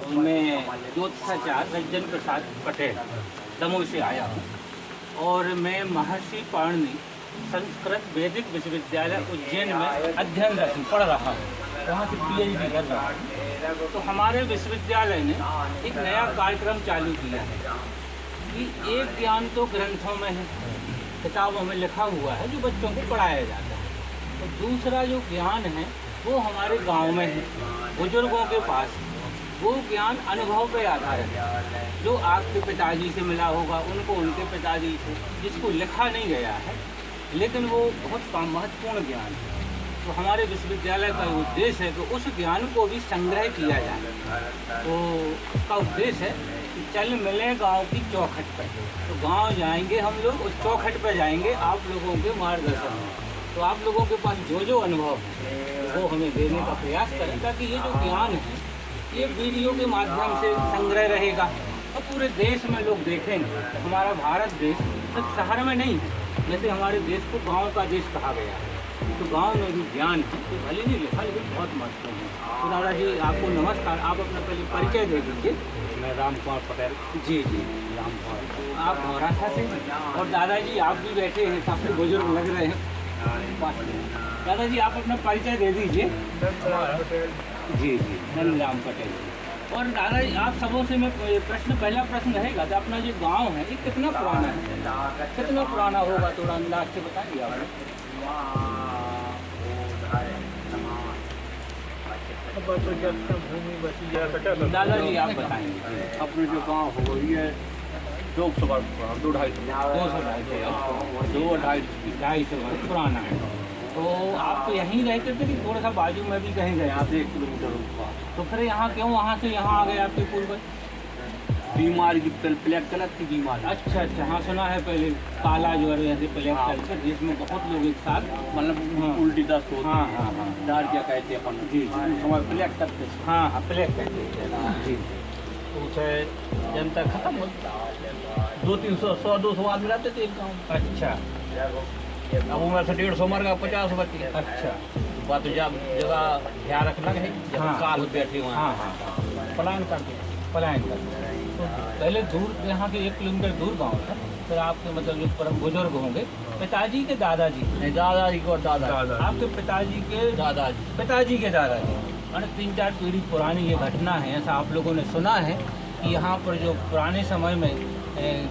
मैं ज्योतिषाचार्य रंजन प्रसाद पटेल दमोह से आया हूँ और मैं महर्षि पाणिनि संस्कृत वैदिक विश्वविद्यालय उज्जैन में अध्ययन पढ़ रहा हूँ, वहाँ से PhD कर रहा हूँ। तो हमारे विश्वविद्यालय ने एक नया कार्यक्रम चालू किया है कि एक ज्ञान तो ग्रंथों में है, किताबों में लिखा हुआ है जो बच्चों को पढ़ाया जाता है, तो दूसरा जो ज्ञान है वो हमारे गांव में है, बुजुर्गों के पास। वो ज्ञान अनुभव पे आधारित है, जो आपके पिताजी से मिला होगा, उनको उनके पिताजी से, जिसको लिखा नहीं गया है, लेकिन वो बहुत महत्वपूर्ण ज्ञान है। तो हमारे विश्वविद्यालय का उद्देश्य है कि उस ज्ञान को भी संग्रह किया जाए। तो उसका उद्देश्य है कि चल मिले गांव की चौखट पर। तो गांव जाएंगे हम लोग, उस चौखट पर जाएंगे आप लोगों के मार्गदर्शन में। तो आप लोगों के पास जो जो अनुभव है वो हमें देने का प्रयास करें, ताकि ये जो ज्ञान है ये वीडियो के माध्यम से संग्रह रहेगा और पूरे देश में लोग देखेंगे। हमारा भारत देश सिर्फ शहर में नहीं है, जैसे हमारे देश को गांव का देश कहा गया है, तो गांव में भी ज्ञान है, तो भले नहीं लिखा लेकिन बहुत महत्वपूर्ण है। तो दादाजी आपको नमस्कार, आप अपना पहले परिचय दे दीजिए। मैं राम कुमार पटेल। जी जी, राम कुमार। आप मौरासा से, और दादाजी आप भी बैठे हैं, काफ़ी बुजुर्ग लग रहे हैं। दादाजी आप अपना परिचय दे दीजिए। जी जी, नंदराम पटेल। और दादाजी आप सबों से मैं पहला प्रश्न रहेगा कि अपना जो गांव है ये कितना पुराना है, कितना पुराना होगा, थोड़ा अंदाज से बताइए आप। दादाजी आप बताएंगे। अपने जो गांव हो ये 200 वर्ष पुराना, 250 वर्ष पुराना है। तो आप यहीं रहते थे कि थोड़ा सा बाजू में भी कहीं गए? यहाँ से 1 किलोमीटर ऊपर। तो फिर यहाँ क्यों, वहाँ से यहाँ आ गए आपके पूर्वज? बीमारी की ब्लैक कलर की बीमारी। अच्छा अच्छा, हाँ सुना है पहले काला ज्वर ऐसे ब्लैक कलर, जिसमें बहुत लोग एक साथ मतलब उल्टी दस्त होती है। हाँ हाँ हाँ, डायरिया कहते हैं अपन। जी समय ब्लैक करते हैं। हाँ हाँ, ब्लैक कहते हैं जी। तो उसे जनता खत्म होती, 200-200 आदमी रहते थे एक गाँव। अच्छा, अब उनमें से 150 मर गया, 50 बची। अच्छा, बात तो जब जगह ध्यान रखना है, जब हाँ। काल बैठे वहाँ हाँ हाँ, पलायन कर दिया। पलायन कर दिया। तो पहले दूर, यहाँ के 1 किलोमीटर दूर गाँव था। फिर आपके मतलब जो परम बुजुर्ग होंगे, पिताजी के दादाजी, नहीं दादाजी को दादा, आपके पिताजी के दादाजी, पिताजी के दादाजी, मैंने 3-4 पीढ़ी पुरानी ये घटना है। ऐसा आप लोगों ने सुना है कि यहाँ पर जो पुराने समय में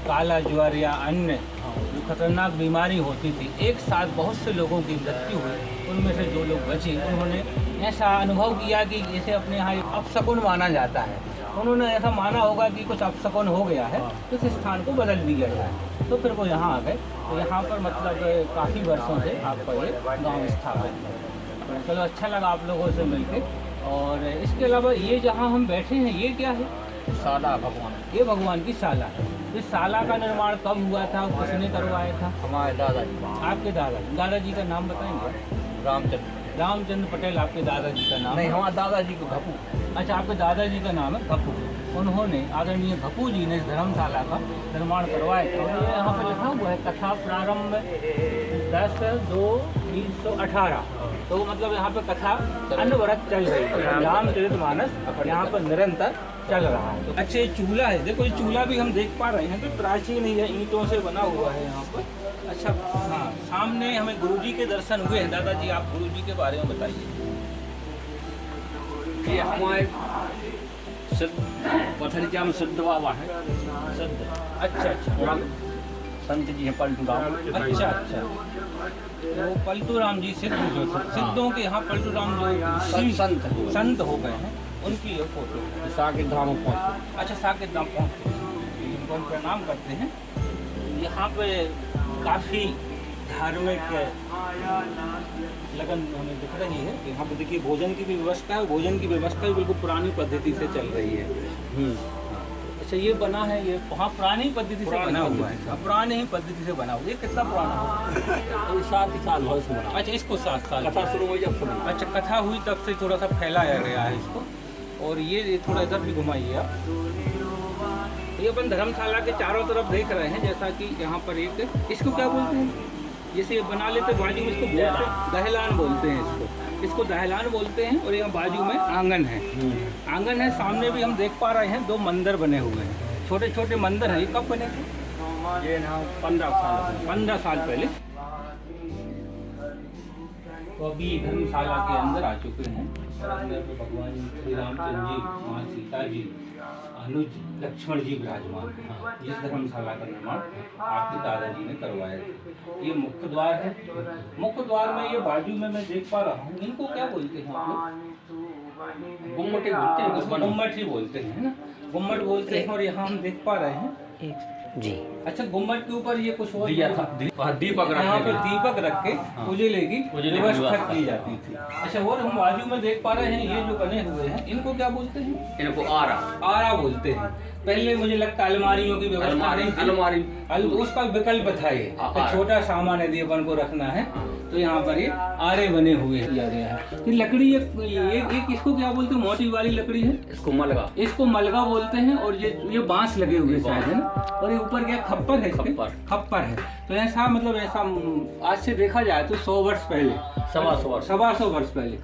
काला ज्वर या अन्य जो खतरनाक बीमारी होती थी, एक साथ बहुत से लोगों की मृत्यु हुई। उनमें से जो लोग बचे उन्होंने ऐसा अनुभव किया कि इसे अपने यहाँ एक अपशकुन माना जाता है। उन्होंने ऐसा माना होगा कि कुछ अपशकुन हो गया है, तो इस स्थान को बदल दिया जाए। तो फिर वो यहाँ आ गए। तो यहाँ पर मतलब काफ़ी वर्षों से आपका ये गाँव स्थापित है। चलो अच्छा लगा आप लोगों से मिलके। और इसके अलावा ये जहाँ हम बैठे हैं ये क्या है? साला भगवान। ये भगवान की साला है। इस साला का निर्माण कब हुआ था, किसने करवाया था? हमारे दादाजी। आपके दादाजी। दादाजी का नाम बताएंगे? रामचंद्र पटेल आपके दादाजी का नाम? नहीं, हमारे दादाजी को घपू। अच्छा, आपके दादाजी का नाम है घपू। उन्होंने, आदरणीय घपू जी ने इस धर्मशाला का निर्माण करवाया था। और यहाँ पर लिखा हुआ है कथा प्रारंभ 10/2/1918। तो मतलब यहाँ पे कथा अनवरत चल रही है, रामचरितमानस यहाँ पर निरंतर चल रहा है। तो अच्छा, ये चूल्हा है, देखो ये चूल्हा भी हम देख पा रहे हैं कि प्राचीन ही है, ईंटों से बना हुआ है यहाँ पर। अच्छा हाँ, सामने हमें गुरुजी के दर्शन हुए हैं। दादाजी आप गुरुजी के बारे में बताइए। ये हमारे पथरिया में सिद्ध बाबा है। सिद्ध। अच्छा अच्छा, संत जी हैं पलटू राम। अच्छा अच्छा, तो पलटू राम जी सिद्ध जो थे, सिद्धों के यहाँ पलटू राम जो संत हो गए हैं, उनकी ये फोटो। साकेत धाम पहुँचे। अच्छा, साकेत धाम पहुँचे, उनको हम प्रणाम करते हैं। यहाँ पे काफ़ी धार्मिक लगन हमें दिख रही है। यहाँ पे देखिए भोजन की भी व्यवस्था है, भोजन की व्यवस्था भी बिल्कुल पुरानी पद्धति से चल रही है। अच्छा, ये बना है, ये वहाँ पुरानी पद्धति से बना हुआ है। अब पुराने ही पद्धति से बना हुआ। ये कितना पुराना होगा? 7 साल हो इसमें। अच्छा, इसको 7 साल कथा शुरू हुई जब शुरू। अच्छा, कथा हुई तब से थोड़ा सा फैलाया गया है इसको। और ये थोड़ा इधर भी घुमाइए आप। ये अपन धर्मशाला के चारों तरफ देख रहे हैं, जैसा कि यहाँ पर एक, इसको क्या बोलते हैं, जैसे ये बना लेते बाजू में, इसको बोलते हैं दहलान बोलते हैं इसको। इसको दहलान बोलते हैं। और यहाँ बाजू में आंगन है। आंगन है, सामने भी हम देख पा रहे हैं 2 मंदिर बने हुए हैं, छोटे छोटे मंदिर हैं। ये कब बने थे? ये ना 15 साल पहले। तो अभी धर्मशाला के अंदर आ चुके हैं। अंदर में भगवान श्री रामचंद्र जी, माँ सीता जी, अनुज लक्ष्मण जी विराजमान हैं। इस धर्मशाला का निर्माण आपके दादाजी ने करवाया था। ये मुख्य द्वार है। मुख्य द्वार में ये बाजू में मैं देख पा रहा हूँ, इनको क्या बोलते हैं आप लोग? गुम्मट बोलते हैं, इसको गुम्मट ही बोलते हैं ना, गुम्मट बोलते हैं। और यहाँ हम देख पा रहे हैं जी। अच्छा, गुम्मट के ऊपर ये कुछ और दिया था, दीपक यहाँ पर दीपक रख के उजले की व्यवस्था की जाती थी। अच्छा, और हम बाजू में देख पा रहे हैं ये जो बने हुए हैं, इनको क्या बोलते हैं? इनको आरा बोलते हैं। पहले मुझे लगता है अलमारियों की व्यवस्था नहीं थी। अलमारी तो उसका विकल्प था ये, तो छोटा सामान यदि अपन को रखना है तो यहाँ पर ये आरे बने हुए किया गया है। ये लकड़ी एक इसको क्या बोलते हैं? मोटी वाली लकड़ी है, इसको मलगा बोलते हैं। और ये बांस लगे हुए शायद है ना। और ये ऊपर क्या खप्पर है? खप्पर है। तो ऐसा मतलब ऐसा आज से देखा जाए तो 100 वर्ष पहले, 125 वर्ष पहले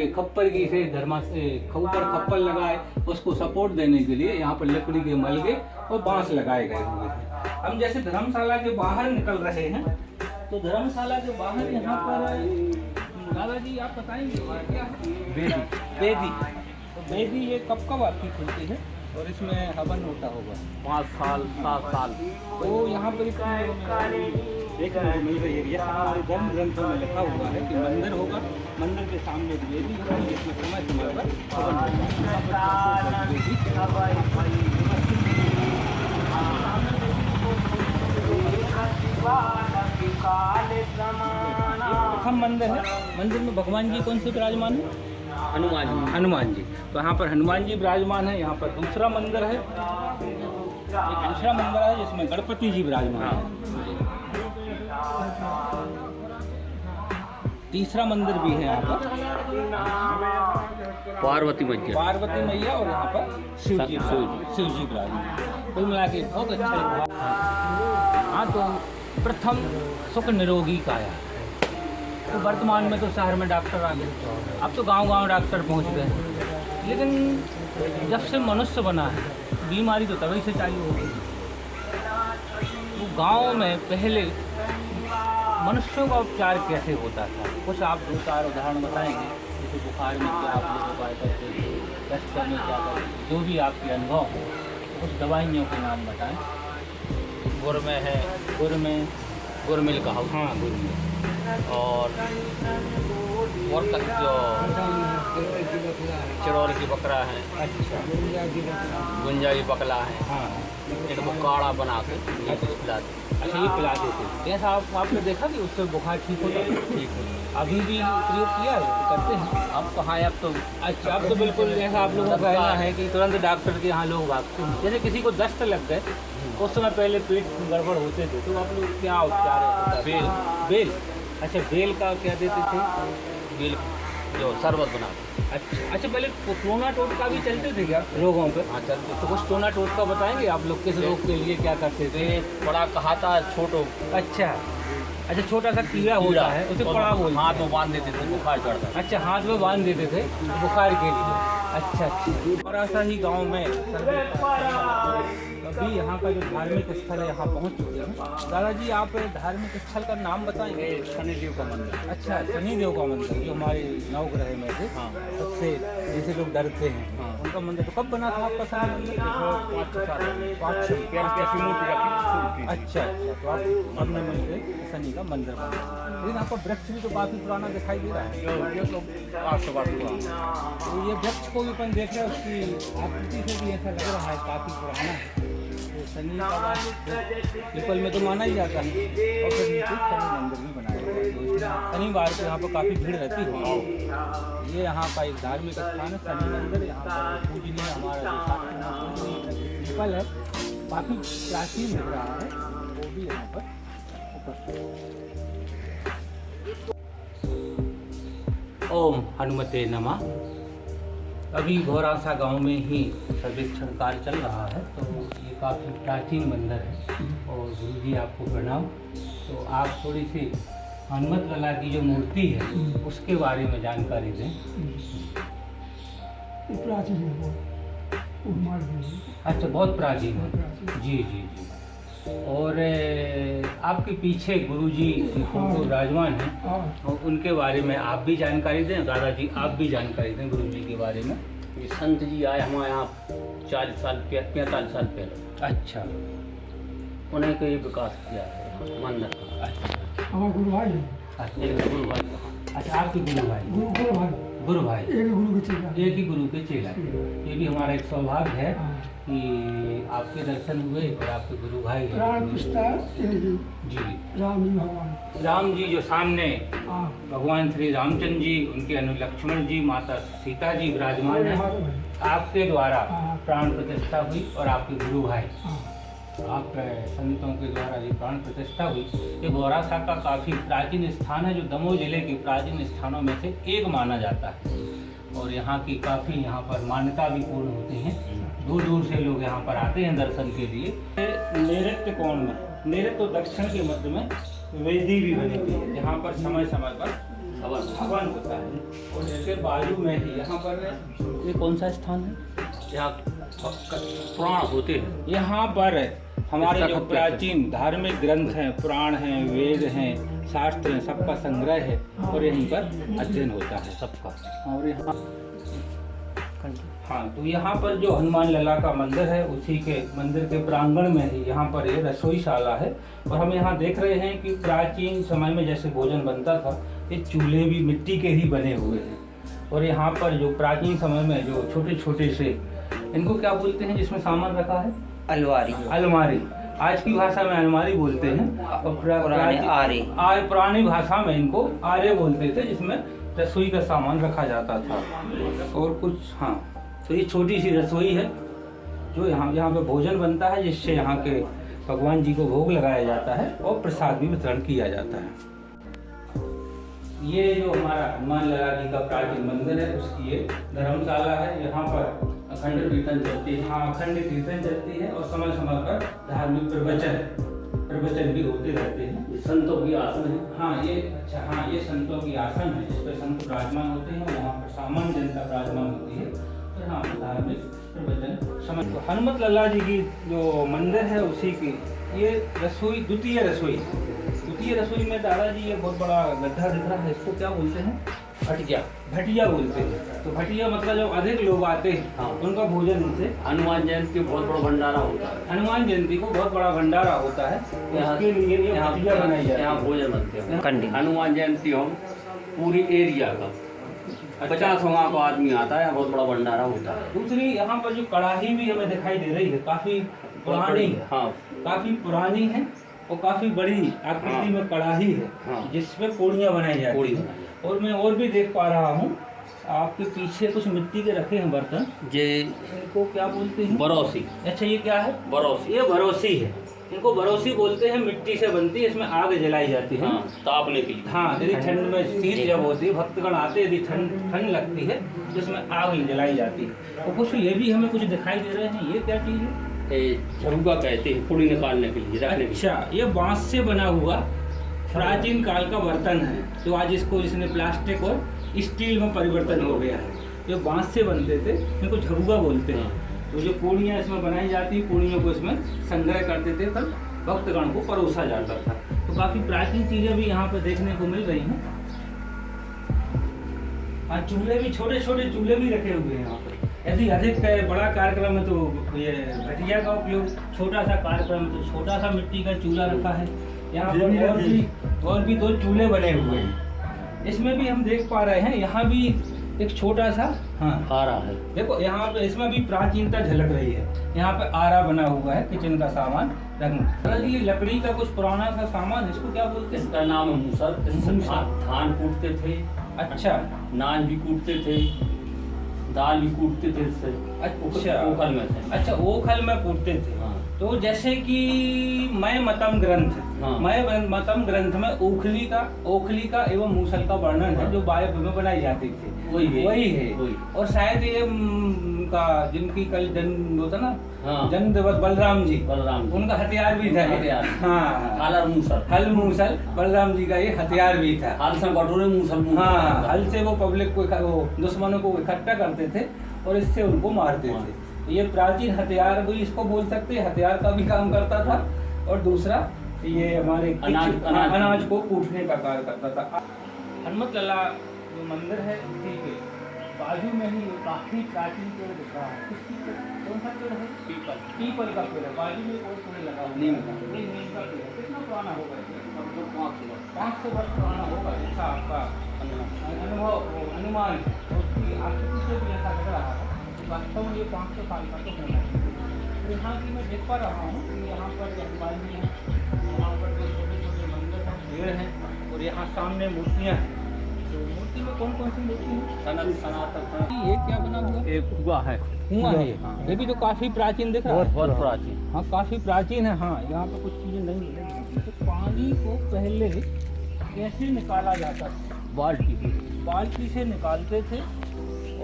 खप्पर की से धर्मा से ऊपर खप्पर लगाए, उसको सपोर्ट देने के लिए यहाँ पर लकड़ी के मलगे और बांस लगाए गए हुए हैं। हम जैसे धर्मशाला के बाहर निकल रहे हैं, तो धर्मशाला के बाहर यहाँ पर दादाजी आप बताएंगे क्या है? बेदी। तो बेदी ये कब आपकी खुलती है और इसमें हवन होता होगा? 5 साल 7 साल। तो यहाँ पर देखने को मिल रही है। यह हमारे धर्म ग्रंथों में लिखा हुआ है कि मंदिर होगा, मंदिर के सामने एक वेदी होगी जिसमें समय समय पर हवन प्रथम मंदिर है। मंदिर में भगवान जी कौन से विराजमान है? हनुमान जी। तो यहाँ पर हनुमान जी विराजमान है। यहाँ पर दूसरा मंदिर है, एक दूसरा मंदिर है जिसमें गणपति जी विराजमान है। तीसरा मंदिर भी है यहाँ पर, पार्वती मैया। और यहाँ पर शिव जी विराजमान। कुल मिला के बहुत अच्छा। हाँ, तो प्रथम सुख निरोगी काया। तो वर्तमान में तो शहर में डॉक्टर आ गए, अब तो गांव डॉक्टर पहुंच गए। लेकिन जब से मनुष्य बना है, बीमारी तो तभी से चालू हो गई। वो गांव में पहले मनुष्यों का उपचार कैसे होता था, कुछ आप 2-4 उदाहरण बताएंगे? जैसे बुखार में क्या आप लोग उपाय करते थे, दस्त में क्या करते, जो भी आपके अनुभव हो, कुछ दवाइयों के नाम बताएं। गुड़ में है, गुड़मिल का हाउस। हाँ, गुड़मिल। और जो चिरौर की बकरा है, अच्छा, गुंजा की बकला है। हाँ, इनको काढ़ा बना के पिलाते। अच्छा, ये पिला देते थे। ऐसा आपने देखा कि उससे बुखार ठीक होता है? ठीक है। अभी भी प्रयोग किया है, करते हैं? अब कहाँ है, अब तो अच्छा, अब तो बिल्कुल ऐसा आप लोगों का कहना है कि तुरंत डॉक्टर के यहाँ लोग भागते हैं। जैसे किसी को दस्त लग गए, उस समय पहले पेट गड़बड़ होते थे, तो आप लोग क्या उपचार है? बेल। अच्छा, बेल का क्या देते थे? बेल जो शरबत बनाते। अच्छा, पहले टोना टोटका भी चलते थे क्या रोगों पे? हाँ, चलते। तो कुछ टोना टोटका बताएंगे आप लोग, किस रोग के लिए क्या करते थे? बड़ा कहाता छोटो। अच्छा, छोटा सा कीड़ा होता है, उसे पड़ा बोलते हैं। हाथ में बांध देते थे, बुखार चढ़ता है। अच्छा, हाथ में बांध देते थे बुखार के लिए। अच्छा, बड़ा सा ही गाँव में अभी यहाँ का जो धार्मिक स्थल है, यहाँ पहुँच चुके हैं। दादाजी, आप धार्मिक स्थल का नाम बताएंगे? शनिदेव का मंदिर। अच्छा, शनिदेव का मंदिर, जो हमारे नवग्रह में से सबसे जैसे लोग डरते हैं, उनका मंदिर। तो कब बना था आपका शनि मंदिर? 5 अच्छा, तो आप अपने मन से शनि का मंदिर बना। लेकिन आपका वृक्ष भी तो काफ़ी पुराना दिखाई दे रहा है। ये तो 800 वर्ष पुराना। तो ये वृक्ष को भी अपन देख रहे हैं, उसकी आकृति से भी ऐसा लग रहा है काफ़ी पुराना है। तो शनि का पीपल में तो माना ही जाता है। और फिर नीचे शनि मंदिर भी बनाया गया है। तो शनिवार को यहाँ पर काफ़ी भीड़ रहती होगी। ये यहाँ का एक धार्मिक स्थान है, शनि मंदिर। यहाँ पर पूजनीय हमारा जो पीपल है, काफ़ी प्राचीन लग रहा है, वो भी यहाँ पर उपस्थित। ओम हनुमते नमः। अभी घोरासा गांव में ही सर्वेक्षण कार्य चल रहा है। तो ये काफ़ी प्राचीन मंदिर है। और गुरु जी आपको प्रणाम। तो आप थोड़ी सी हनुमत लला की जो मूर्ति है उसके बारे में जानकारी दें। ये प्राचीन है बहुत, उम्र भी है, अच्छा, बहुत प्राचीन है। प्राचीन। जी जी जी। और आपके पीछे गुरुजी की फोटो विराजमान है, हाँ, और उनके बारे में आप भी जानकारी दें। दादाजी आप भी जानकारी दें गुरुजी के बारे में। ये संत जी आए हमारे यहाँ 40 साल 45 साल पहले, अच्छा उन्हें को ये विकास किया है मंदिर का। अच्छा हमारा गुरु भाई है, अच्छा। एक गुरु भाई का। अच्छा, आपके गुरु भाई, गुरु भाई एक एक ही गुरु के चेला। ही गुरु के चेला। ये भी हमारा एक सौभाग्य है हाँ, कि आपके दर्शन हुए और आपके गुरु भाई हैं। प्राण प्रतिष्ठा इनकी, जी, राम जी भगवान। राम जी जो सामने हाँ, भगवान श्री रामचंद्र जी, उनके लक्ष्मण जी, माता सीता जी विराजमान है। हाँ, आपके द्वारा हाँ। प्राण प्रतिष्ठा हुई और आपके गुरु भाई, हाँ, आप संतों के द्वारा ये प्राण प्रतिष्ठा हुई। ये बौरासा का काफ़ी प्राचीन स्थान है, जो दमोह जिले के प्राचीन स्थानों में से एक माना जाता है। और यहाँ की काफ़ी यहाँ पर मान्यता भी पूर्ण होती हैं। दूर दूर से लोग यहाँ पर आते हैं दर्शन के लिए। नैऋत्य कोण में, नैऋत्य तो दक्षिण के मध्य में वेदी भी बनी हुई है, यहाँ पर समय समय पर हवन होता है। और इसके बाजू में ही यहाँ पर ये कौन सा स्थान है? यहाँ प्राण होते हैं। यहाँ पर हमारे इसका जो खत प्राचीन धार्मिक ग्रंथ हैं, पुराण हैं, वेद हैं, शास्त्र हैं, सबका संग्रह है और यहीं पर अध्ययन होता है सबका। और यहाँ हाँ, तो यहाँ पर जो हनुमान लला का मंदिर है, उसी के मंदिर के प्रांगण में ही यहाँ पर ये रसोईशाला है। और हम यहाँ देख रहे हैं कि प्राचीन समय में जैसे भोजन बनता था, ये चूल्हे भी मिट्टी के ही बने हुए हैं। और यहाँ पर जो प्राचीन समय में जो छोटे छोटे से, इनको क्या बोलते हैं जिसमें सामान रखा है? अलवारी, अलमारी। आज की भाषा में अलमारी बोलते हैं, और पुराने आरे। पुरानी भाषा में इनको आरे बोलते थे, जिसमें रसोई का सामान रखा जाता था। और कुछ हाँ, तो ये छोटी सी रसोई है जो यहाँ पे भोजन बनता है, जिससे यहाँ के भगवान जी को भोग लगाया जाता है और प्रसाद भी वितरण किया जाता है। ये जो हमारा हनुमान लला जी का प्राचीन मंदिर है, उसकी ये धर्मशाला है। यहाँ पर अखंड कीर्तन चलती है। हाँ, अखंड कीर्तन चलती है और समय समय पर धार्मिक प्रवचन भी होते रहते हैं। ये संतों की आसन है। हाँ, ये अच्छा, हाँ, ये संतों की आसन है, जिस पर संत विराजमान होते हैं। वहाँ पर सामान्य जनता विराजमान होती है। और हाँ, धार्मिक प्रवचन समय। तो हनुमत लला जी की जो मंदिर है, उसी की ये रसोई, द्वितीय रसोई में दादाजी ये बहुत बड़ा गड्ढा दिख रहा है, इसको क्या बोलते हैं? भटिया बोलते हैं। तो भटिया मतलब जब अधिक लोग आते हैं, हाँ। उनका भोजन इनसे। हनुमान जयंती को बहुत बड़ा भंडारा होता है। हनुमान जयंती को बहुत बड़ा भंडारा होता है, यहाँ- उसके लिए ये यहाँ भटिया बनाई जाती यहाँ है। भोजन बनते हैं। कंडी। हनुमान जयंती हम पूरी एरिया का 50 वहाँ का आदमी आता है, बहुत बड़ा भंडारा होता है। दूसरी यहाँ पर जो कढ़ाई भी हमें दिखाई दे रही है, काफी पुरानी, हाँ, काफी पुरानी है और काफी बड़ी आकृति हाँ। में कढ़ाई है, हाँ। जिसमें पूड़ियाँ बनाई जाती पूड़ी हैं। बनाई। और मैं और भी देख पा रहा हूँ, आपके पीछे कुछ मिट्टी के रखे हैं बर्तन, ये इनको क्या बोलते हैं? बरौसी। अच्छा, ये क्या है? बरौसी। ये भरोसी है, इनको भरोसी बोलते हैं। मिट्टी से बनती है, इसमें आग जलाई जाती है। हाँ, तापने के लिए। हाँ, यदि ठंड में शीत जब होती है, भक्तगण आते हैं, यदि ठंड लगती है तो इसमें आग जलाई जाती है। और कुछ ये भी हमें कुछ दिखाई दे रहे हैं, ये क्या चीज़ है? ये झरुआ कहते हैं, पूड़ी निकालने के लिए, रखने के लिए। अच्छा, ये बांस से बना हुआ प्राचीन काल का बर्तन है, जो आज इसने प्लास्टिक और स्टील में परिवर्तन हो गया है। जो बांस से बनते थे, इनको झरुआ बोलते हैं। तो जो पूड़ियाँ इसमें बनाई जाती, पूड़ियों को इसमें संग्रह करते थे, तब भक्तगण को परोसा जाता था। तो काफ़ी प्राचीन चीज़ें भी यहाँ पर देखने को मिल रही हैं। हाँ, चूल्हे भी, छोटे छोटे चूल्हे भी रखे हुए हैं यहाँ पर। यदि अधिक बड़ा कार्यक्रम है तो ये भटिया का उपयोग, छोटा सा कार्यक्रम है तो छोटा सा मिट्टी का चूल्हा रखा है। यहाँ पर और भी 2 चूल्हे बने हुए हैं। इसमें भी हम देख पा रहे हैं, यहाँ भी एक छोटा सा आरा है। देखो, यहाँ पे इसमें भी प्राचीनता झलक रही है। यहाँ पे आरा बना हुआ है किचन का सामान रखना। ये लकड़ी का कुछ पुराना सा सामान, इसको क्या बोलते हैं? इसका नाम है मूसल। इससे धान कूटते थे, अच्छा, नान भी कूटते थे, दाल भी कूटते थे इससे। अच्छा, ओखल में से। अच्छा, ओखल में कूटते थे। हाँ। तो जैसे कि मैं मतम ग्रंथ, हाँ। मैं मतम ग्रंथ में ओखली का एवं मूसल का वर्णन है, जो बाइबल में बनाई जाती थी। वही है। और शायद ये जिनकी कल जन्म होता ना, हाँ। जन्म दिवस बलराम जी, बलराम जी। उनका हथियार भी था ये। हथियार। हाँ, हल मूसल। हल मूसल बलराम जी का ये हथियार भी था। हल से कटोरे मूसल। हाँ, हल से वो पब्लिक को वो दुश्मनों को इकट्ठा करते थे और इससे उनको मारते थे। ये प्राचीन हथियार भी इसको बोल सकते हैं, हथियार का भी काम करता था। और दूसरा ये हमारे अनाज को कूटने का कार्य करता था। हनुमत लला जो मंदिर है उसी के बाजू में ही काफी प्राचीन पेड़ दिख रहा है। किस चीज का, कौन सा पेड़ है? पीपल का पेड़ है। बाजू में और पेड़ लगा हुआ है, नीम का पेड़ है। कितना पुराना होगा ये? 500 वर्ष पुराना होगा, ऐसा आपका अनुमान है। उसकी आकृति से भी ऐसा लग रहा है। वास्तव में ये 500 साल का तो होना है। तो यहाँ की मैं देख पा रहा हूँ कि यहाँ पर हनुमान जी हैं, यहाँ पर जो छोटे छोटे मंदिर हैं, पेड़ हैं और यहाँ सामने मूर्तियाँ हैं। तो मूर्ति में कौन कौन सी मूर्ति है? सनातन। ये क्या बना हुआ? एक कुआं है। कुआं है ये। ये भी तो काफी प्राचीन दिख रहा है। बहुत प्राचीन। हाँ, काफी प्राचीन है। हाँ, यहाँ पे कुछ चीजें नहीं मिलेंगी। तो पानी को पहले कैसे निकाला जाता था? बाल्टी से निकालते थे।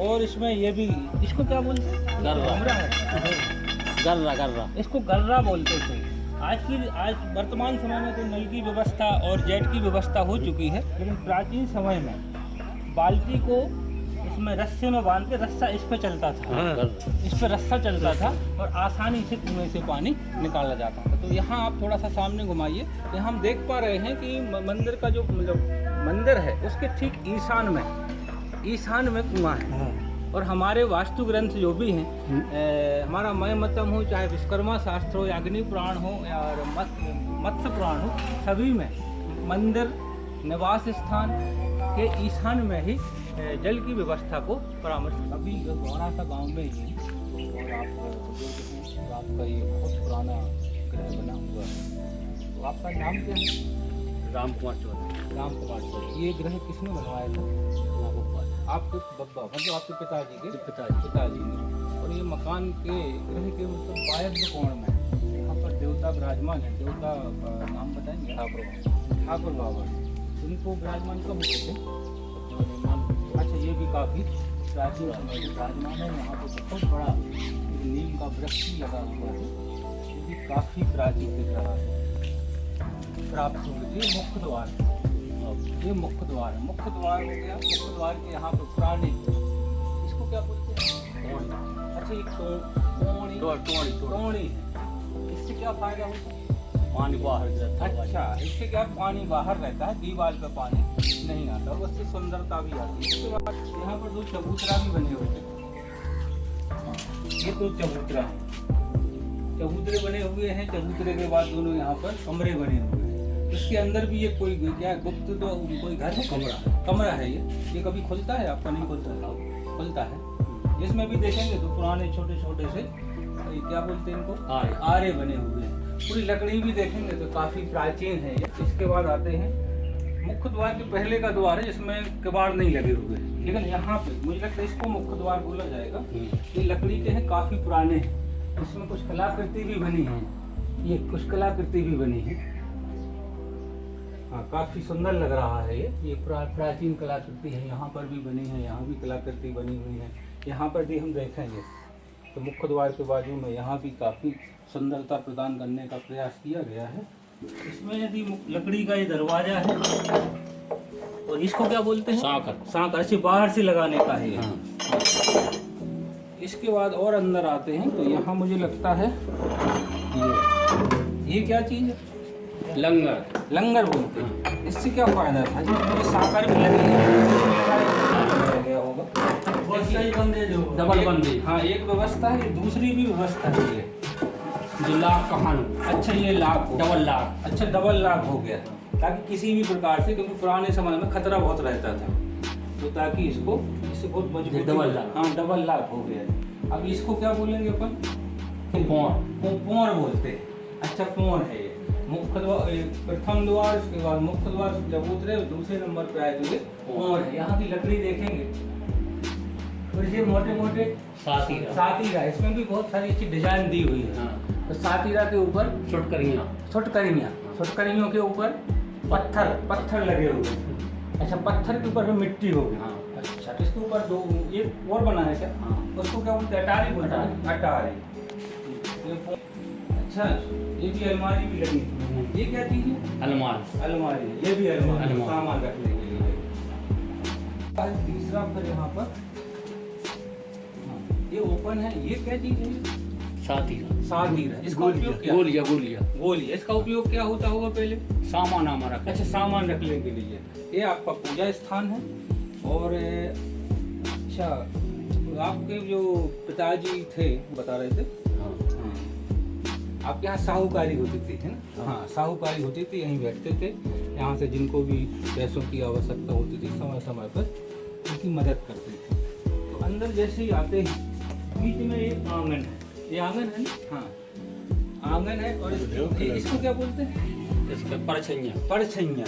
और इसमें ये भी, इसको क्या बोलते हैं? गर्रा। इसको गर्रा बोलते थे। आज वर्तमान समय में तो नल की व्यवस्था और जेट की व्यवस्था हो चुकी है, लेकिन प्राचीन समय में बाल्टी को इसमें रस्से में बांध के रस्सा इस पे चलता था। इस पे रस्सा चलता था और आसानी से कुएं से पानी निकाला जाता था। तो यहाँ आप थोड़ा सा सामने घुमाइए, तो हम देख पा रहे हैं कि मंदिर का जो मंदिर है उसके ठीक ईशान में कुआं है। और हमारे वास्तु ग्रंथ जो भी हैं, हमारा मय मतम हो, चाहे विश्वकर्मा शास्त्र हो या अग्नि पुराण हो या मत्स्य पुराण हो, सभी में मंदिर निवास स्थान के ईशान में ही जल की व्यवस्था को परामर्श। अभी गौरा सा गाँव में ही और आप तो आपका ये बहुत पुराना ग्रह बना हुआ है। तो आपका नाम क्या है? राम कुमार चौधरी। ये ग्रह किसने बनवाया था? आपके बब्बा, मतलब आपके पिताजी ने। और ये मकान के ग्रह के मतलब वायव्य कोण में यहाँ पर देवता विराजमान है। देवता नाम बताएंगे? ठाकुर बाबा। इनको विराजमान कब हुए थे? अच्छा, ये भी काफ़ी प्राचीन समय में विराजमान है। यहाँ पर बहुत बड़ा नीम का वृक्ष भी लगा हुआ है, ये भी काफ़ी प्राचीन दिख रहा है। प्राप्त हो गई ये मुख्य द्वार है। ये मुख्य द्वार है। मुख्य द्वार हो गया। मुख्य द्वार के यहाँ पर पुराने, इसको क्या बोलते हैं? अच्छा, ये टोणी है। इससे क्या फायदा होता है? पानी बाहर जाता है। अच्छा, इससे क्या पानी बाहर रहता है, दीवार पे पानी नहीं आता, उससे सुंदरता भी आती है। इसके बाद यहाँ पर दो चबूतरा भी बने होते हैं। ये तो चबूतरा है, चबूतरे बने हुए हैं। चबूतरे के बाद दोनों यहाँ पर कमरे बने हुए हैं। इसके अंदर भी ये कोई क्या गुप्त तो कोई घर है? कमरा है। ये कभी खुलता है? आपका नहीं खुलता है। इसमें भी देखेंगे तो पुराने छोटे छोटे से क्या बोलते हैं इनको, आरे बने हुए हैं। पूरी लकड़ी भी देखेंगे तो काफी प्राचीन है ये। इसके बाद आते हैं मुख्य द्वार के पहले का द्वार है जिसमें किवाड़ नहीं लगे हुए हैं, लेकिन यहाँ पे मुझे लगता है इसको मुख्य द्वार बोला जाएगा। ये लकड़ी के हैं, काफी पुराने हैं। इसमें कुछ कलाकृति भी बनी है। ये कुछ कलाकृति भी बनी है। हाँ, काफी सुंदर लग रहा है ये प्राचीन कलाकृति है। यहाँ पर भी बनी है, यहाँ भी कलाकृति बनी हुई है। यहाँ पर भी हम देखेंगे तो मुख्य द्वार के बाजू में यहाँ भी काफी सुंदरता प्रदान करने का प्रयास किया गया है। इसमें यदि लकड़ी का ये दरवाजा है और इसको क्या बोलते हैं? सांकर। से बाहर से लगाने का है। इसके बाद और अंदर आते हैं तो यहाँ मुझे लगता है ये क्या चीज है? लंगर बोलते हैं। इससे क्या फायदा था? ये सांकर भी लगी है होगा, डबल बंदी। हाँ, एक व्यवस्था है। दूसरी भी व्यवस्था है ये जो लाख कहानी। अच्छा, ये लाख डबल लाख। अच्छा, डबल लाख हो गया ताकि किसी भी प्रकार से, क्योंकि पुराने समय में खतरा बहुत रहता था, तो ताकि इससे बहुत मजबूत। डबल लाख। हाँ, डबल लाख हो गया। अब इसको क्या बोलेंगे अपन? पोर बोलते हैं। अच्छा, पोर है ये। मुख्य द्वार प्रथम द्वार, उसके बाद मुख्य द्वार चबूतरे, दूसरे नंबर पे आए तो ये पोर है। यहाँ की लकड़ी देखेंगे और ये मोटे मोटे सातीरा। इसमें भी बहुत सारी अच्छी डिजाइन दी हुई है। तो सातीरा के ऊपर छुटकरियों के ऊपर पत्थर लगे हुए हैं। अच्छा, पत्थर के ऊपर मिट्टी होगी। अच्छा, इसके ऊपर दो एक और बना है क्या? हाँ। उसको क्या बोलते हैं? अटारी बोलते हैं। अटारी। अच्छा, ये भी अलमारी भी लगी है। ये क्या चीज़ है? अलमारी। अलमारी। ये भी अलमारी, अलमारी। सामान रखने के लिए। तीसरा फिर यहाँ पर हाँ, ये ओपन है। ये क्या चीज़ है? साथीरा। साथीरा। इसका उपयोग क्या? गोलिया गोलिया। गोलिया। इसका उपयोग क्या होता होगा पहले? सामान हमारा। अच्छा, सामान रखने के लिए। ये आपका पूजा स्थान है। और अच्छा, आपके जो पिताजी थे बता रहे थे, हाँ। आपके यहाँ साहूकारी होती थी, है ना? हाँ, साहूकारी होती थी, यहीं बैठते थे। यहाँ से जिनको भी पैसों की आवश्यकता होती थी समय समय पर उनकी मदद करते थे। तो अंदर जैसे ही आते ही बीच में एक आंगन है। ये आंगन है ना? हाँ, आंगन है। और इसको क्या बोलते हैं? इसका परछैया। परछैया।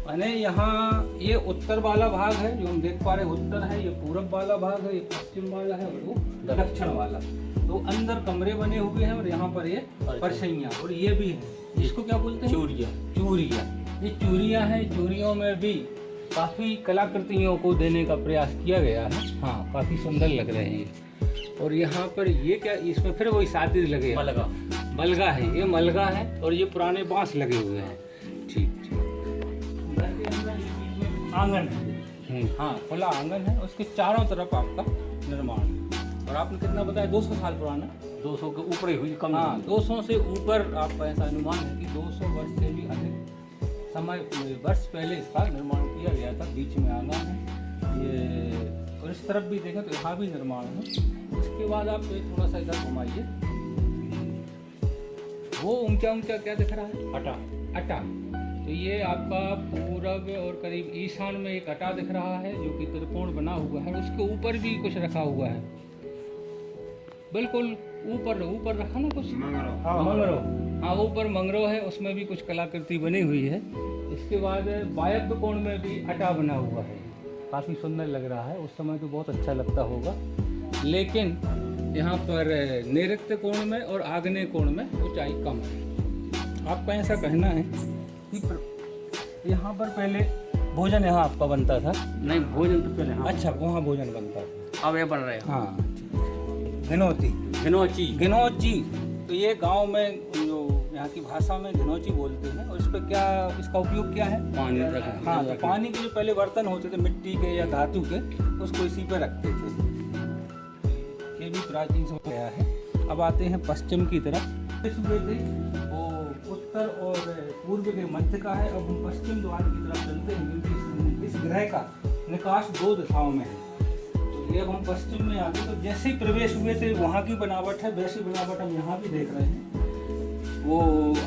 माने यहाँ ये उत्तर वाला भाग है जो हम देख पा रहे हैं, उत्तर है। ये पूरब वाला भाग है, ये पश्चिम वाला है, और वो दक्षिण वाला। तो अंदर कमरे बने हुए हैं और यहाँ पर ये परछैया। और ये भी है, इसको क्या बोलते हैं? चूरिया। चूरिया। ये चूरिया है। चूरियों में भी काफ़ी कलाकृतियों को देने का प्रयास किया गया है। हाँ, काफ़ी सुंदर लग रहे हैं ये। और यहाँ पर ये क्या, इसमें फिर वही सातिर लगे हैं। मलगा। मलगा है, ये मलगा है। और ये पुराने बांस लगे हुए हैं। ठीक ठीक। घर के अंदर ये बीच में आंगन है। हाँ, खुला आंगन है। उसके चारों तरफ आपका निर्माण है। और आपने कितना बताया? 200 साल पुराना। 200 के ऊपर ही हुई, कम हाँ, 200 से ऊपर आपका ऐसा अनुमान है कि 200 वर्ष से भी अधिक समय वर्ष पहले इसका निर्माण किया गया था। बीच में आंगन है ये, और इस तरफ भी देखें तो यहाँ भी निर्माण है। उसके बाद आप थोड़ा सा इधर घुमाइए। वो ऊंचा ऊंचा क्या दिख रहा है? अटा। अटा। तो ये आपका पूरब और करीब ईशान में एक अटा दिख रहा है जो कि त्रिकोण बना हुआ है। उसके ऊपर भी कुछ रखा हुआ है, बिल्कुल ऊपर ऊपर रखा ना कुछ। मंगरो। हाँ, ऊपर मंगरो है, उसमें भी कुछ कलाकृति बनी हुई है। इसके बाद वायव्य कोण में भी अटा बना हुआ है। काफ़ी सुंदर लग रहा है। उस समय तो बहुत अच्छा लगता होगा, लेकिन यहाँ पर नैऋत्य कोण में और आग्नेय कोण में ऊंचाई कम है। आपका ऐसा कहना है कि यहाँ पर पहले भोजन यहाँ आपका बनता था? नहीं, भोजन तो पहले। हाँ। अच्छा, वहाँ भोजन बनता था। अब ये बन रहे हैं। हाँ, गिनौती। गिनौची। गिनौची। तो ये गांव में जो यहाँ की भाषा में गिनौची बोलते हैं। और इस पर क्या, इसका उपयोग क्या है? पानी रखना। हाँ, तो पानी के जो पहले बर्तन होते थे मिट्टी के या धातु के, उसको इसी पे रखते थे। ये भी प्राचीन समय गया है। अब आते हैं पश्चिम की तरफ। इस हुए थे वो उत्तर और पूर्व के मध्य का है। अब हम पश्चिम द्वार की तरफ चलते हैं क्योंकि इस ग्रह का निकास 2 दिशाओं में है। ये अब हम पश्चिम में आते तो जैसे ही प्रवेश हुए थे वहाँ की बनावट है, वैसी बनावट हम यहाँ भी देख रहे हैं। वो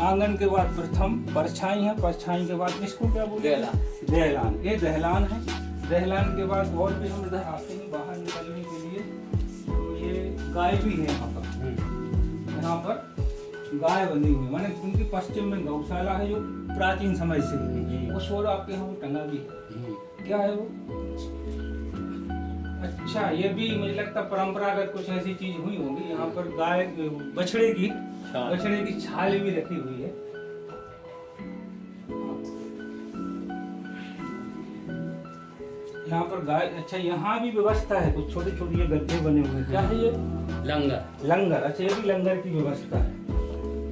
आंगन के बाद प्रथम परछाई है। परछाई के बाद इसको क्या बोलते हैं? दहलान। ये दहलान है। दहलान के बाद और भी हम इधर आते हैं बाहर निकलने के लिए। तो ये गाय भी है यहाँ पर। यहाँ पर गाय बनी हुई है, माने क्योंकि पश्चिम में गौशाला है जो प्राचीन समय से है। वो शोर आपके यहाँ टंगा भी है। क्या है वो? अच्छा, ये भी मुझे लगता परंपरागत कुछ ऐसी चीज हुई होगी। यहाँ पर गाय बछड़े की छाल भी रखी हुई है। यहाँ पर गाय। अच्छा, यहाँ भी व्यवस्था है, कुछ छोटे छोटे ये गड्ढे बने हुए हैं। क्या है ये? लंगर। लंगर। अच्छा, ये भी लंगर की व्यवस्था है।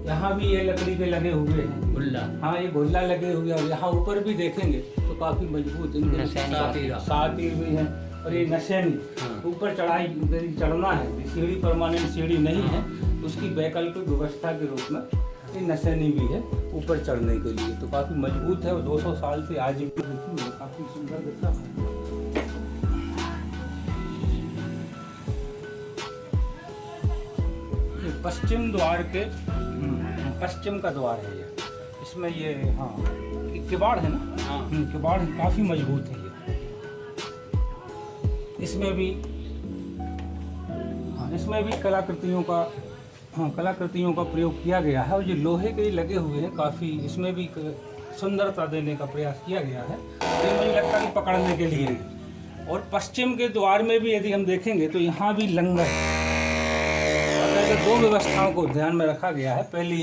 यहाँ भी ये लकड़ी के लगे हुए हैं गुल्ला। हाँ, ये गोल्ला लगे हुए हैं। और यहाँ ऊपर भी देखेंगे तो काफी मजबूत सातिर भी है। और ये नशेनी ऊपर चढ़ना है। सीढ़ी परमानेंट सीढ़ी नहीं है, उसकी वैकल्पिक व्यवस्था के रूप में ये नशेनी भी है ऊपर चढ़ने के लिए। तो काफ़ी मजबूत है और 200 साल से आज भी काफ़ी सुंदर दिख रहा है। ये पश्चिम द्वार के पश्चिम का द्वार है ये। इसमें ये हाँ किवाड़ है ना? हाँ, किवाड़ काफ़ी मजबूत है ये। इसमें भी कलाकृतियों का प्रयोग किया गया है। और जो लोहे के लगे हुए हैं काफ़ी, इसमें भी सुंदरता देने का प्रयास किया गया है। ये मुझे लगता है कि पकड़ने के लिए। और पश्चिम के द्वार में भी यदि हम देखेंगे तो यहाँ भी लंगर, मतलब 2 व्यवस्थाओं को ध्यान में रखा गया है। पहली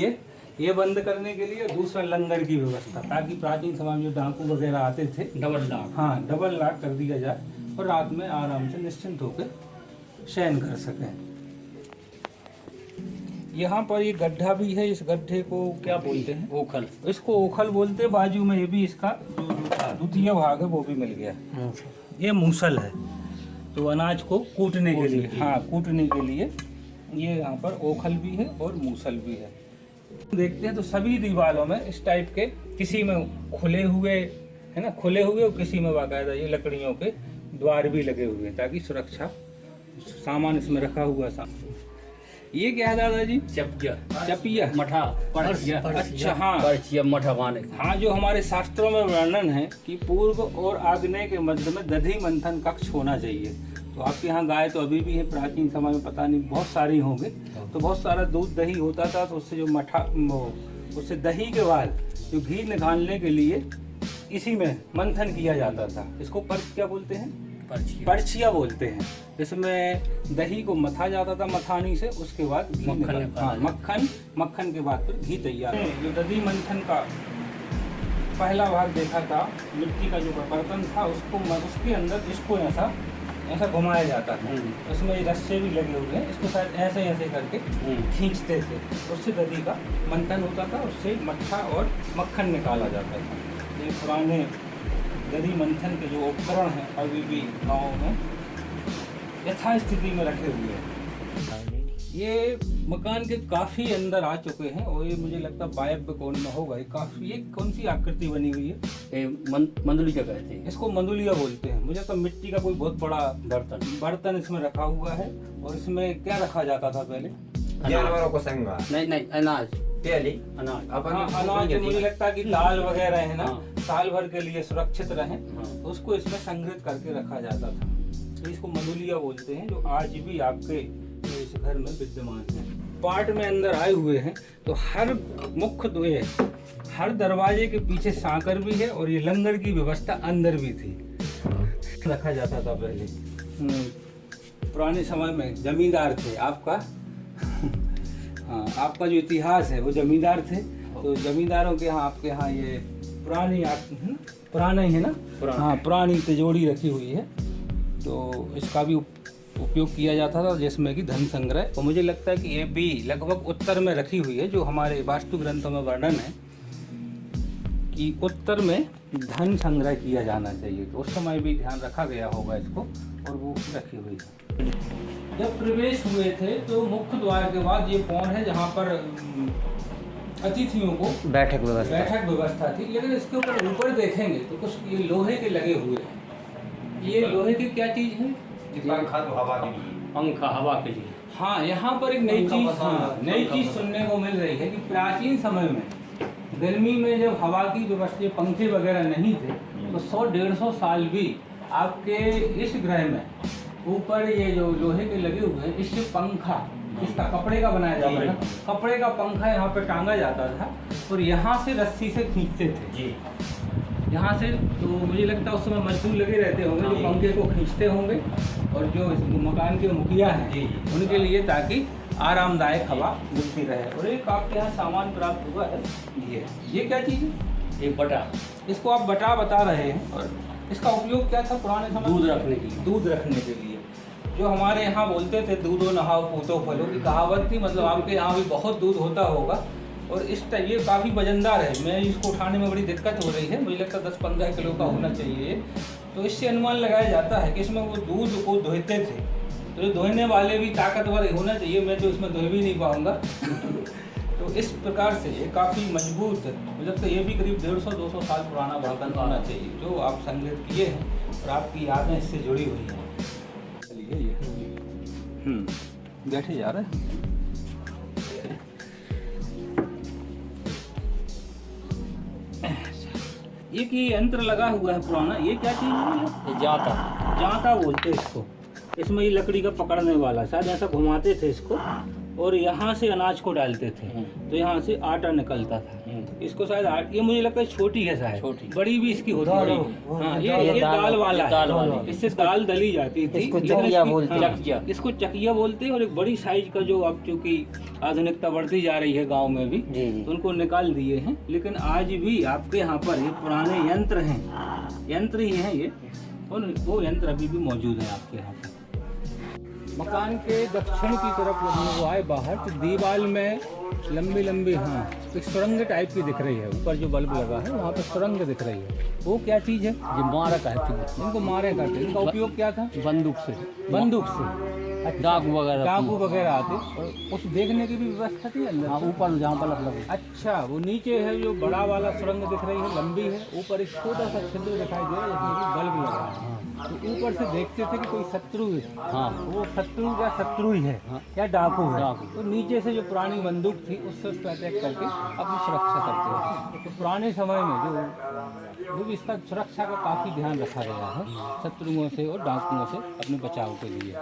ये बंद करने के लिए, दूसरा लंगर की व्यवस्था, ताकि प्राचीन समय में जो डाकू वगैरह आते थे डबल लॉक। हाँ, डबल लॉक कर दिया जाए और रात में आराम से निश्चिंत होकर शयन कर सकें। यहाँ पर ये गड्ढा भी है, इस गड्ढे को क्या बोलते हैं? ओखल। इसको ओखल बोलते हैं। बाजू में ये भी इसका जो द्वितीय भाग है वो भी मिल गया। ये मूसल है, तो अनाज को कूटने के लिए, हाँ कूटने के लिए ये यहाँ पर ओखल भी है और मूसल भी है। देखते हैं तो सभी दीवारों में इस टाइप के, किसी में खुले हुए है ना, खुले हुए, और किसी में बाकायदा ये लकड़ियों के द्वार भी लगे हुए हैं ताकि सुरक्षा, सामान इसमें रखा हुआ ये क्या है दादाजी? चपिया मठा। अच्छा हाँ, मठा पाने। हाँ, जो हमारे शास्त्रों में वर्णन है कि पूर्व और आग्नेय के मध्य में दधि मंथन कक्ष होना चाहिए। तो आपके यहाँ गाय तो अभी भी है, प्राचीन समय में पता नहीं बहुत सारी होंगे, तो बहुत सारा दूध दही होता था, तो उससे जो उससे दही के बाद जो घी निकालने के लिए इसी में मंथन किया जाता था। इसको पर्च क्या बोलते हैं? पर्चिया बोलते हैं। इसमें दही को मथा जाता था मथानी से, उसके बाद मक्खन के बाद फिर घी तैयार। जो दधी मंथन का पहला भाग देखा था, मिट्टी का जो बर्तन था उसको, उसके अंदर इसको ऐसा घुमाया जाता था। उसमें रस्से भी लगे हुए हैं, इसको शायद ऐसे करके खींचते थे, उससे दधी का मंथन होता था, उससे मट्ठा और मक्खन निकाला जाता था। ये पुराने दधी मंथन के जो उपकरण हैं अभी भी गाँव में यथास्थिति में रखे हुए हैं। ये मकान के काफ़ी अंदर आ चुके हैं और ये मुझे लगता है वायव्य कोण में होगा। ये काफ़ी, ये कौन सी आकृति बनी हुई है? मंदुलिया कहते हैं इसको। मंदुलिया बोलते हैं। मुझे तो मिट्टी का कोई बहुत बड़ा बर्तन इसमें रखा हुआ है। और इसमें क्या रखा जाता था पहले? जानवरों को संगा नहीं अनाज। अनाज मुझे लगता है कि दाल वगैरह है ना, साल भर के लिए सुरक्षित रहें, तो उसको इसमें संग्रहित करके रखा जाता था। तो इसको मंदुलिया बोलते हैं, जो आज भी आपके इस घर में विद्यमान है। पार्ट में अंदर आए हुए हैं, तो हर मुख्य द्वार, हर दरवाजे के पीछे सांकर भी है और ये लंगर की व्यवस्था अंदर भी थी, रखा जाता था पहले। पुराने समय में जमींदार थे आपका हाँ, आपका जो इतिहास है वो जमींदार थे, तो जमींदारों के यहाँ, आपके यहाँ ये पुराना ही है ना? हाँ, पुरानी तिजोरी रखी हुई है, तो इसका भी उपयोग किया जाता था जिसमें कि धन संग्रह। और मुझे लगता है कि ये भी लगभग उत्तर में रखी हुई है, जो हमारे वास्तु ग्रंथों में वर्णन है कि उत्तर में धन संग्रह किया जाना चाहिए, तो उस समय भी ध्यान रखा गया होगा इसको, और वो रखी हुई है। जब प्रवेश हुए थे तो मुख्य द्वार के बाद ये कौन है जहाँ पर अतिथियों को बैठक व्यवस्था थी। लेकिन इसके ऊपर देखेंगे तो कुछ ये लोहे के लगे हुए हैं। ये लोहे की क्या चीज़ है? पंखा हवा के लिए। हाँ, यहाँ पर एक नई चीज़ सुनने को मिल रही है कि प्राचीन समय में गर्मी में जब हवा की व्यवस्था, पंखे वगैरह नहीं थे, तो 100-150 साल भी आपके इस ग्रह में ऊपर ये जो लोहे के लगे हुए हैं, इससे पंखा, इसका कपड़े का बनाया जाता था, कपड़े का पंखा यहाँ पे टांगा जाता था और यहाँ से रस्सी से खींचते थे यहाँ से। तो मुझे लगता है उस समय मजदूर लगे रहते होंगे जो पंखे को खींचते होंगे, और जो इस मकान के मुखिया हैं उनके लिए, ताकि आरामदायक हवा मिलती रहे। और एक आपके यहाँ सामान प्राप्त हुआ है, ये क्या चीज़ है? एक बटा। इसको आप बटा बता रहे हैं, और इसका उपयोग क्या था पुराने समय? दूध रखने के लिए। दूध रखने के लिए। जो हमारे यहाँ बोलते थे दूधो नहाओ पूतो फलो की कहावत थी, मतलब आपके यहाँ भी बहुत दूध होता होगा। और इस टाइप ये काफ़ी वजनदार है, मैं इसको उठाने में बड़ी दिक्कत हो रही है, मुझे लगता है 10-15 किलो का होना चाहिए। तो इससे अनुमान लगाया जाता है कि इसमें वो दूध को धोते थे, तो जो धोने वाले भी ताकतवर होना चाहिए। मैं तो इसमें धो भी नहीं पाऊँगा तो इस प्रकार से ये काफ़ी मजबूत है। मुझे लगता है ये भी करीब 150-200 साल पुराना बर्तन होना चाहिए, जो आप संग्रहित किए हैं और आपकी यादें इससे जुड़ी हुई हैं। चलिए ये बैठे जा रहे हैं। एक ये यंत्र लगा हुआ है पुराना, ये क्या चीज़ है? जांता बोलते हैं इसको। इसमें ये लकड़ी का पकड़ने वाला, शायद ऐसा घुमाते थे इसको और यहाँ से अनाज को डालते थे, तो यहाँ से आटा निकलता था। इसको शायद ये मुझे लगता है छोटी है, शायद बड़ी भी इसकी होती है। हाँ, ये दाल वाला है, इससे दाल दली जाती थी। इसको चकिया बोलते हैं। और एक बड़ी साइज का, जो अब चूँकि आधुनिकता बढ़ती जा रही है गाँव में भी, तो उनको निकाल दिए हैं। लेकिन आज भी आपके यहाँ पर ये पुराने यंत्र हैं, यंत्र ही हैं ये, और वो यंत्र अभी भी मौजूद है आपके यहाँ पर। मकान के दक्षिण की तरफ जब वो आए बाहर तो दीवार में लंबी लंबी एक सुरंग टाइप की दिख रही है। ऊपर जो बल्ब लगा है वहाँ पे सुरंग दिख रही है। वो क्या चीज़ है? ये मारक है, इनको मारे करते, इनका उपयोग क्या था? बंदूक से, बंदूक से। डाकू वगैरह, डाकू वगैरह आते और उस देखने की भी व्यवस्था थी अंदर। हाँ, ऊपर जहाँ पर लग। अच्छा, वो नीचे है जो बड़ा वाला सुरंग दिख रही है, लंबी है। ऊपर एक छोटा सा छिद्र दिखाई दे रहा है जिसमें कि बल्ब लगा है। तो ऊपर से देखते थे कि कोई शत्रु है। हाँ, वो शत्रु या शत्रु ही है या डाकू है। डाकू। तो नीचे से जो पुरानी बंदूक थी उससे उस पर अटैक करके अपनी सुरक्षा करते हैं। तो पुराने समय में जो इसका सुरक्षा का काफ़ी ध्यान रखा गया है शत्रुओं से और डाकुओं से अपने बचाव के लिए।